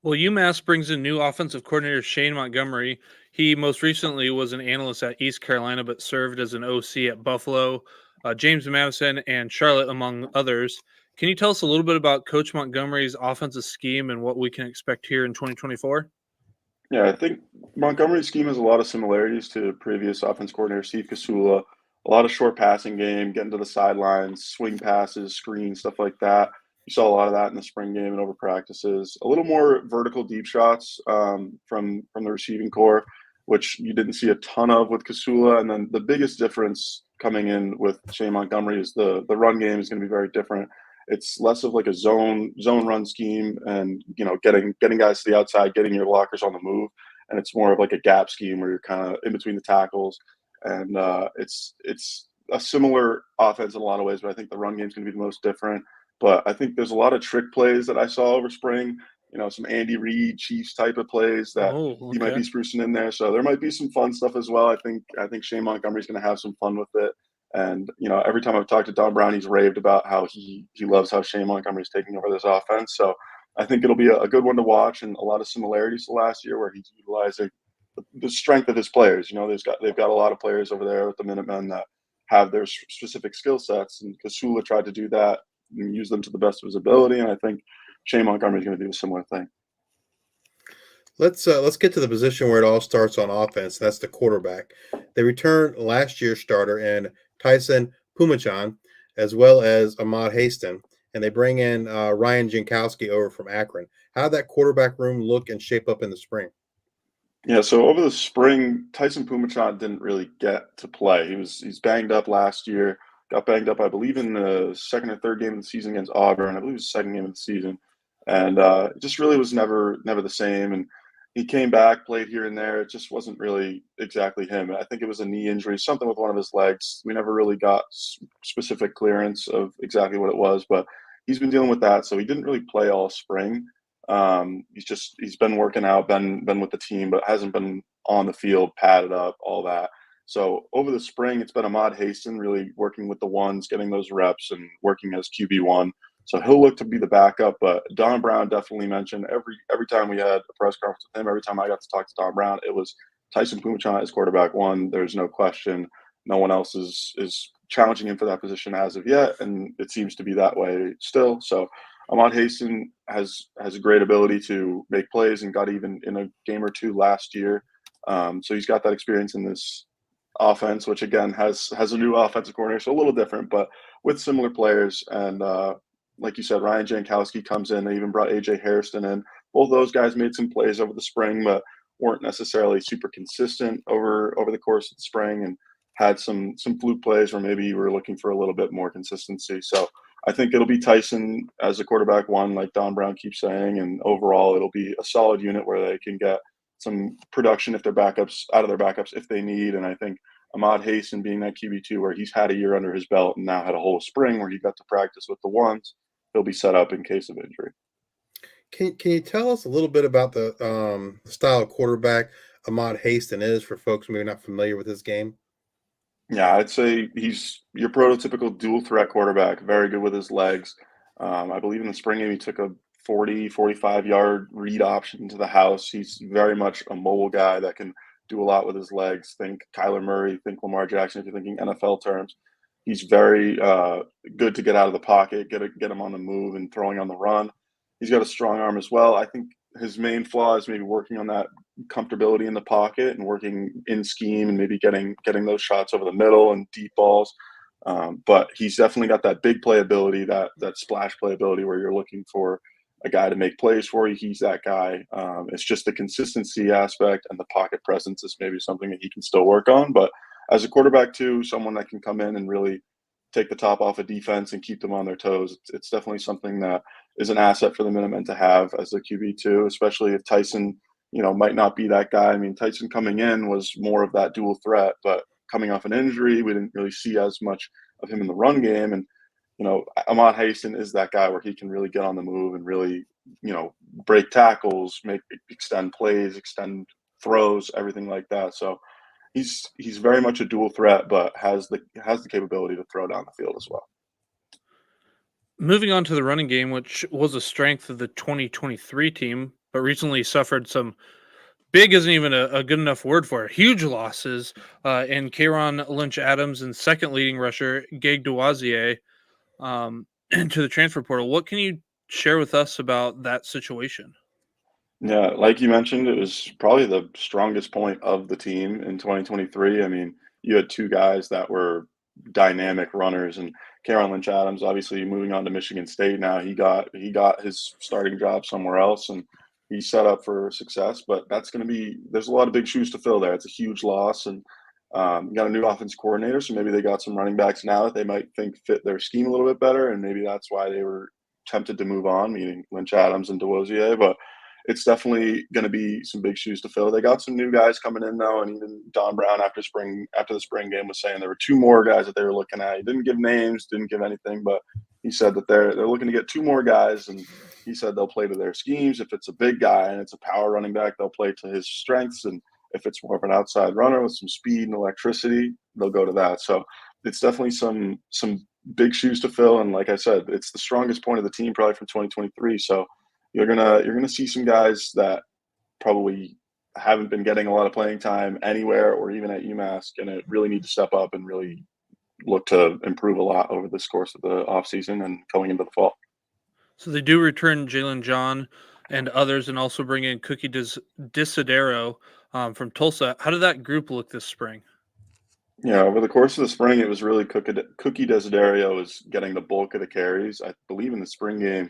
Well, UMass brings in new offensive coordinator Shane Montgomery. He most recently was an analyst at East Carolina, but served as an OC at Buffalo, James Madison, and Charlotte, among others. Can you tell us a little bit about Coach Montgomery's offensive scheme and what we can expect here in 2024? Yeah, I think Montgomery's scheme has a lot of similarities to previous offense coordinator Steve Casula. A lot of short passing game, getting to the sidelines, swing passes, screens, stuff like that. You saw a lot of that in the spring game and over practices. A little more vertical deep shots from the receiving core, which you didn't see a ton of with Casula. And then the biggest difference coming in with Shane Montgomery is the run game is going to be very different. It's less of like a zone run scheme, and getting guys to the outside, getting your blockers on the move, and it's more of like a gap scheme where you're kind of in between the tackles, and it's a similar offense in a lot of ways, but I think the run game is going to be the most different. But I think there's a lot of trick plays that I saw over spring, some Andy Reid Chiefs type of plays that he might be sprucing in there. So there might be some fun stuff as well. I think Shane Montgomery's going to have some fun with it. And, every time I've talked to Don Brown, he's raved about how he loves how Shane Montgomery's taking over this offense. So I think it'll be a good one to watch, and a lot of similarities to last year where he's utilizing the strength of his players. They've got a lot of players over there with the Minutemen that have their specific skill sets, and Casula tried to do that and use them to the best of his ability. And I think Shane Montgomery is going to do a similar thing. Let's get to the position where it all starts on offense. That's the quarterback. They returned last year's starter in Tyson Pumachan, as well as Ahmad Haston, and they bring in Ryan Jankowski over from Akron. How did that quarterback room look and shape up in the spring? Yeah, so over the spring, Tyson Pumachan didn't really get to play. He's banged up last year. Got banged up, I believe, in the second or third game of the season against Auburn. I believe it was the second game of the season, and it just really was never the same. And he came back, played here and there. It just wasn't really exactly him. I think it was a knee injury, something with one of his legs. We never really got specific clearance of exactly what it was, but he's been dealing with that. So he didn't really play all spring. He's been working out, been with the team, but hasn't been on the field, padded up, all that. So over the spring, it's been Ahmad Haston really working with the ones, getting those reps and working as QB1. So he'll look to be the backup, but Don Brown definitely mentioned every time we had a press conference with him, every time I got to talk to Don Brown, it was Tyson Pumachan as quarterback one. There's no question. No one else is challenging him for that position as of yet, and it seems to be that way still. So Ahmad Haston has a great ability to make plays and got even in a game or two last year. So he's got that experience in this offense, which again has a new offensive coordinator, so a little different, but with similar players. And like you said, Ryan Jankowski comes in. They even brought AJ Hairston in. Both those guys made some plays over the spring, but weren't necessarily super consistent over the course of the spring, and had some fluke plays where maybe you were looking for a little bit more consistency. So I think it'll be Tyson as a quarterback one, like Don Brown keeps saying, and overall it'll be a solid unit where they can get some production if they're backups out of their backups if they need. And I think Ahmad Haston being that QB2 where he's had a year under his belt and now had a whole spring where he got to practice with the ones, he'll be set up in case of injury. Can you tell us a little bit about the style of quarterback Ahmad Haston is for folks maybe not familiar with his game? Yeah, I'd say he's your prototypical dual threat quarterback, very good with his legs. I believe in the spring game he took a 45-yard read option to the house. He's very much a mobile guy that can do a lot with his legs. Think Kyler Murray, think Lamar Jackson if you're thinking NFL terms. He's very good to get out of the pocket, get him on the move and throwing on the run. He's got a strong arm as well. I think his main flaw is maybe working on that comfortability in the pocket and working in scheme and maybe getting those shots over the middle and deep balls. But he's definitely got that big playability, that splash playability where you're looking for a guy to make plays for you. He's that guy. It's just the consistency aspect and the pocket presence is maybe something that he can still work on. But as a quarterback too, someone that can come in and really take the top off of defense and keep them on their toes. It's definitely something that is an asset for the Minutemen to have as the QB too, especially if Tyson, might not be that guy. I mean, Tyson coming in was more of that dual threat, but coming off an injury, we didn't really see as much of him in the run game. And, Ahmad Hassan is that guy where he can really get on the move and really, break tackles, extend plays, extend throws, everything like that. So he's very much a dual threat, but has the capability to throw down the field as well. Moving on to the running game, which was a strength of the 2023 team, but recently suffered some big isn't even a good enough word for it. Huge losses in Kayron Lynch-Adams and second leading rusher Gabe Duazier into the transfer portal. What can you share with us about that situation? Yeah, like you mentioned, it was probably the strongest point of the team in 2023. I mean, you had two guys that were dynamic runners, and Kayron Lynch-Adams, obviously moving on to Michigan State now, he got his starting job somewhere else, and he's set up for success. But there's a lot of big shoes to fill there. It's a huge loss, and you got a new offense coordinator, so maybe they got some running backs now that they might think fit their scheme a little bit better, and maybe that's why they were tempted to move on, meaning Lynch-Adams and Duazier, but it's definitely going to be some big shoes to fill. They got some new guys coming in though, and even Don Brown after the spring game was saying there were two more guys that they were looking at. He didn't give names, didn't give anything, but he said that they're looking to get two more guys, and he said they'll play to their schemes. If it's a big guy and it's a power running back, they'll play to his strengths, and if it's more of an outside runner with some speed and electricity, they'll go to that. So it's definitely some big shoes to fill, and like I said, it's the strongest point of the team probably from 2023. So you're gonna see some guys that probably haven't been getting a lot of playing time anywhere or even at UMass gonna really need to step up and really look to improve a lot over this course of the offseason and going into the fall. So they do return Jalen John and others, and also bring in Cookie Disidero from Tulsa. How did that group look this spring? Yeah, over the course of the spring, it was really Cookie Desiderio was getting the bulk of the carries. I believe in the spring game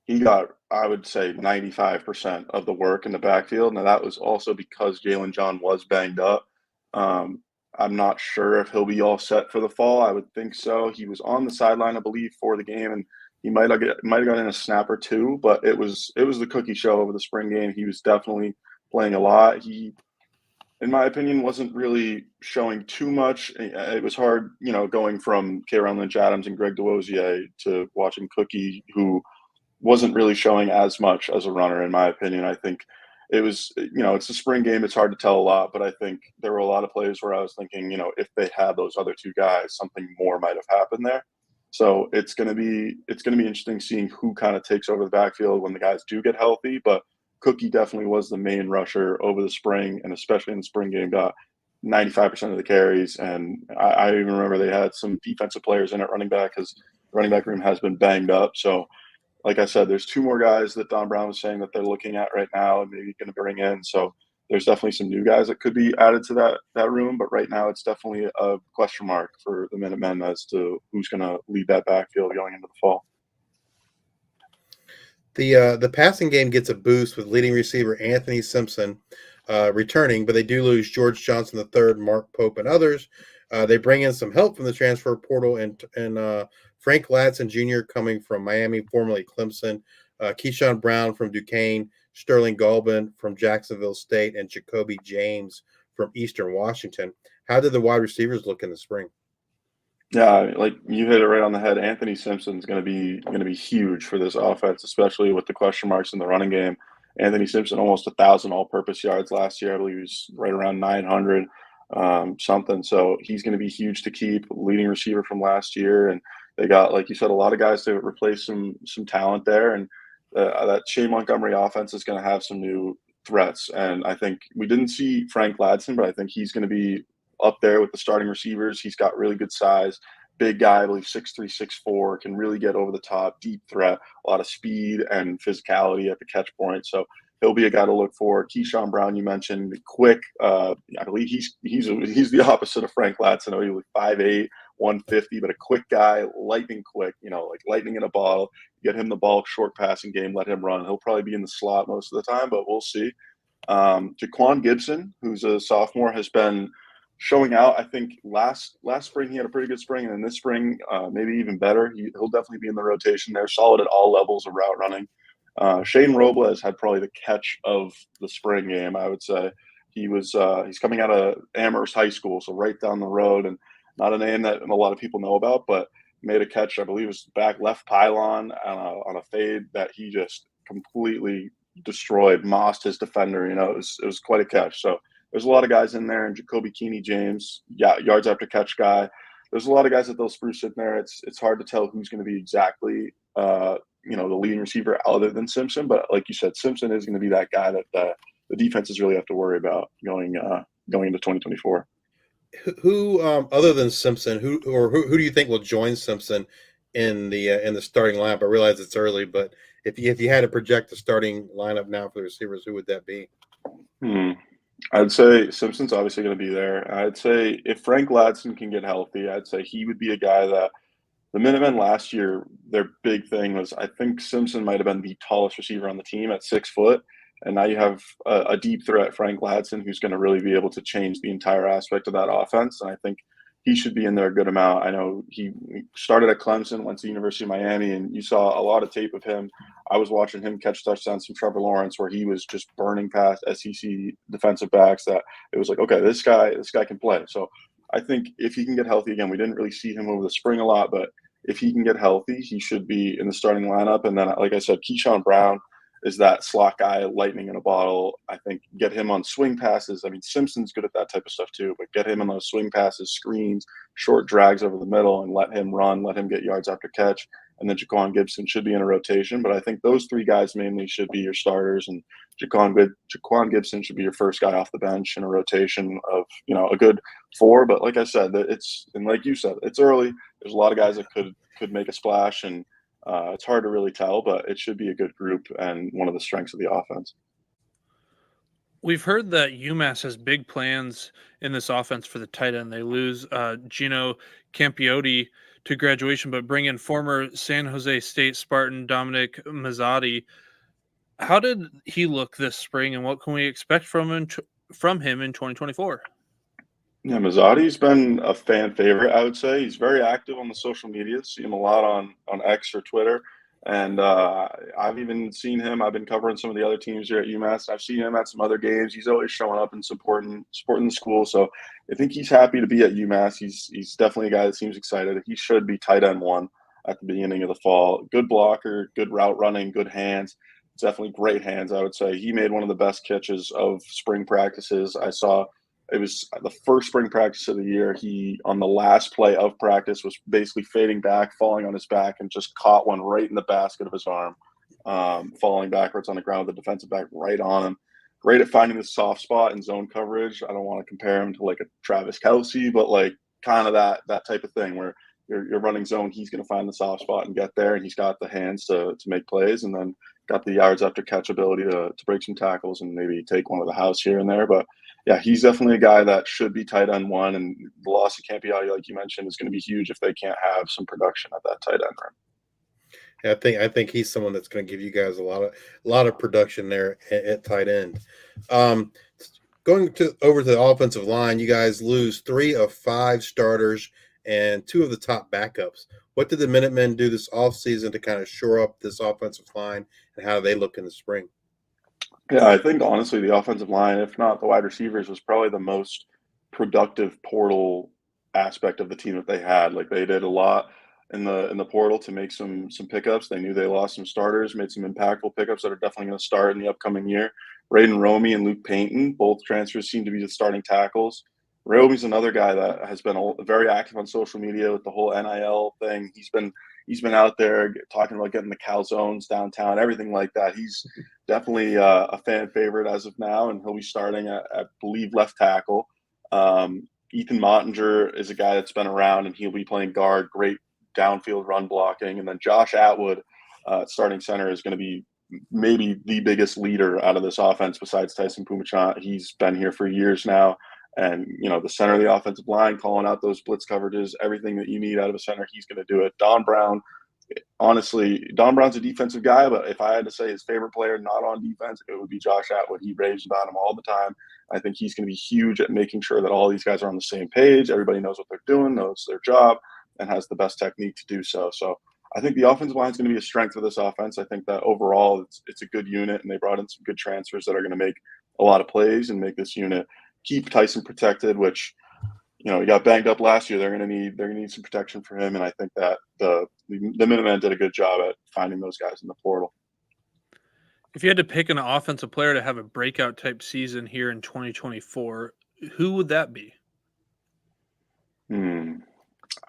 he got, I would say, 95% of the work in the backfield. Now, that was also because Jalen John was banged up. I'm not sure if he'll be all set for the fall. I would think so. He was on the sideline, I believe, for the game, and he might have gotten a snap or two, but it was the Cookie show over the spring game. He was definitely playing a lot. He, in my opinion, wasn't really showing too much. It was hard, going from Kayron Lynch-Adams and Greg Duazier to watching Cookie, who wasn't really showing as much as a runner, in my opinion. I think it was, it's a spring game. It's hard to tell a lot, but I think there were a lot of plays where I was thinking, if they had those other two guys, something more might have happened there. So it's going to be interesting seeing who kind of takes over the backfield when the guys do get healthy. But Cookie definitely was the main rusher over the spring, and especially in the spring game, got 95% of the carries. And I even remember they had some defensive players in at running back because the running back room has been banged up. So like I said, there's two more guys that Don Brown was saying that they're looking at right now and maybe going to bring in. So there's definitely some new guys that could be added to that room. But right now it's definitely a question mark for the Minutemen as to who's going to lead that backfield going into the fall. The passing game gets a boost with leading receiver Anthony Simpson returning, but they do lose George Johnson III, Mark Pope, and others. They bring in some help from the transfer portal and Frank Ladson Jr. coming from Miami, formerly Clemson, Keyshawn Brown from Duquesne, Sterling Galbin from Jacksonville State, and Jacoby James from Eastern Washington. How did the wide receivers look in the spring? Yeah, like you hit it right on the head. Anthony Simpson's going to be huge for this offense, especially with the question marks in the running game. Anthony Simpson almost 1,000 all-purpose yards last year. I believe he's right around 900 something. So he's going to be huge to keep. Leading receiver from last year, and they got, like you said, a lot of guys to replace some talent there. And that Shane Montgomery offense is going to have some new threats. And I think we didn't see Frank Ladson, but I think he's going to be up there with the starting receivers. He's got really good size. Big guy, I believe 6'3", 6'4", can really get over the top, deep threat, a lot of speed and physicality at the catch point. So he'll be a guy to look for. Keyshawn Brown, you mentioned, quick. I believe he's the opposite of Frank Ladson. I know he was 5'8", 150, but a quick guy, lightning quick, like lightning in a bottle. Get him the ball, short passing game, let him run. He'll probably be in the slot most of the time, but we'll see. Jaquan Gibson, who's a sophomore, has been showing out. I think last spring he had a pretty good spring, and then this spring maybe even better. He'll definitely be in the rotation there, solid at all levels of route running. Shane Robles had probably the catch of the spring game, I would say. He's coming out of Amherst High School, so right down the road, and not a name that a lot of people know about, but made a catch, I believe it was back left pylon on a fade that he just completely destroyed, mossed his defender. It was quite a catch. So there's a lot of guys in there, and Jacoby Keeney James, yards after catch guy. There's a lot of guys that they'll spruce in there. It's hard to tell who's going to be exactly the leading receiver other than Simpson, but like you said, Simpson is going to be that guy that the defenses really have to worry about going into 2024. Who other than Simpson, who do you think will join Simpson in the starting lineup? I realize it's early, but if you had to project the starting lineup now for the receivers, who would that be? I'd say Simpson's obviously going to be there. I'd say if Frank Ladson can get healthy, I'd say he would be a guy that the Minutemen last year, their big thing was, I think Simpson might have been the tallest receiver on the team at 6 foot. And now you have a deep threat, Frank Ladson, who's going to really be able to change the entire aspect of that offense. And I think he should be in there a good amount. I know he started at Clemson, went to the University of Miami, and you saw a lot of tape of him. I was watching him catch touchdowns from Trevor Lawrence where he was just burning past SEC defensive backs that it was like, okay, this guy can play. So I think if he can get healthy again, we didn't really see him over the spring a lot, but if he can get healthy, he should be in the starting lineup. And then, like I said, Keyshawn Brown is that slot guy, lightning in a bottle. I think get him on swing passes. I mean, Simpson's good at that type of stuff too, but get him on those swing passes, screens, short drags over the middle, and let him run, let him get yards after catch. And then Jaquan Gibson should be in a rotation. But I think those three guys mainly should be your starters, and Jaquan Gibson should be your first guy off the bench in a rotation of a good 4. But like I said, like you said, it's early. There's a lot of guys that could make a splash, and it's hard to really tell, but it should be a good group and one of the strengths of the offense. We've heard that UMass has big plans in this offense for the tight end. They lose Gino Campiotti to graduation, but bring in former San Jose State Spartan Dominic Mazzotti. How did he look this spring, and what can we expect from him in 2024? Yeah, Mazzotti's been a fan favorite, I would say. He's very active on the social media. See him a lot on X or Twitter. And I've even seen him. I've been covering some of the other teams here at UMass. I've seen him at some other games. He's always showing up and supporting the school. So I think he's happy to be at UMass. He's definitely a guy that seems excited. He should be tight end 1 at the beginning of the fall. Good blocker, good route running, good hands. Definitely great hands, I would say. He made one of the best catches of spring practices I saw. It was the first spring practice of the year. He, on the last play of practice, was basically fading back, falling on his back, and just caught one right in the basket of his arm, falling backwards on the ground with the defensive back right on him. Great at finding the soft spot in zone coverage. I don't want to compare him to like a Travis Kelce, but like kind of that type of thing where you're running zone, he's going to find the soft spot and get there, and he's got the hands to make plays, and then got the yards after catch ability to break some tackles and maybe take one of the house here and there. But yeah, he's definitely a guy that should be tight end 1, and the loss of Campiotti, like you mentioned, is going to be huge if they can't have some production at that tight end room. I think he's someone that's going to give you guys a lot of production there at tight end. Going over to the offensive line, you guys lose 3 of 5 starters and 2 of the top backups. What did the Minutemen do this offseason to kind of shore up this offensive line, and how do they look in the spring? Yeah, I think honestly the offensive line, if not the wide receivers, was probably the most productive portal aspect of the team that they had. Like they did a lot in the portal to make some pickups. They knew they lost some starters, made some impactful pickups that are definitely going to start in the upcoming year. Braden Romy and Luke Payton, both transfers, seem to be the starting tackles. Romy's another guy that has been very active on social media with the whole NIL thing. He's been out there talking about getting the calzones downtown, everything like that. He's definitely a fan favorite as of now, and he'll be starting at I believe left tackle. Ethan Mottinger is a guy that's been around, and he'll be playing guard, great downfield run blocking. And then Josh Atwood, starting center, is going to be maybe the biggest leader out of this offense besides Tyson Pumachan. He's been here for years now. And, the center of the offensive line, calling out those blitz coverages, everything that you need out of a center, he's going to do it. Don Brown's a defensive guy, but if I had to say his favorite player not on defense, it would be Josh Atwood. He raves about him all the time. I think he's going to be huge at making sure that all these guys are on the same page. Everybody knows what they're doing, knows their job, and has the best technique to do so. So I think the offensive line is going to be a strength for this offense. I think that overall it's a good unit, and they brought in some good transfers that are going to make a lot of plays and make this unit keep Tyson protected, which he got banged up last year. They're going to need some protection for him, and I think that the Minutemen did a good job at finding those guys in the portal. If you had to pick an offensive player to have a breakout type season here in 2024, who would that be?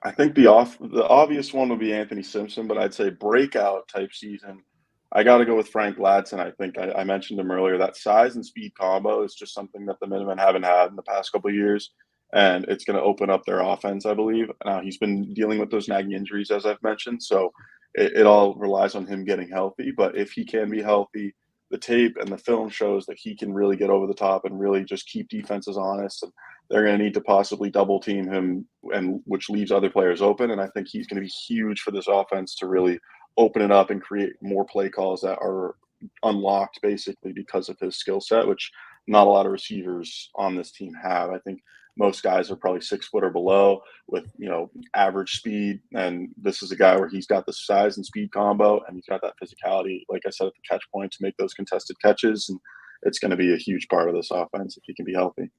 I think the obvious one would be Anthony Simpson, but I'd say breakout type season, I got to go with Frank Ladson. I think I mentioned him earlier. That size and speed combo is just something that the Minutemen haven't had in the past couple of years, and it's going to open up their offense, I believe. Now, he's been dealing with those nagging injuries, as I've mentioned, so it all relies on him getting healthy. But if he can be healthy, the tape and the film shows that he can really get over the top and really just keep defenses honest. And they're going to need to possibly double team him, and which leaves other players open. And I think he's going to be huge for this offense to really open it up and create more play calls that are unlocked basically because of his skill set, which not a lot of receivers on this team have. I think most guys are probably 6 foot or below with, average speed. And this is a guy where he's got the size and speed combo, and he's got that physicality, like I said, at the catch point to make those contested catches. And it's going to be a huge part of this offense if he can be healthy.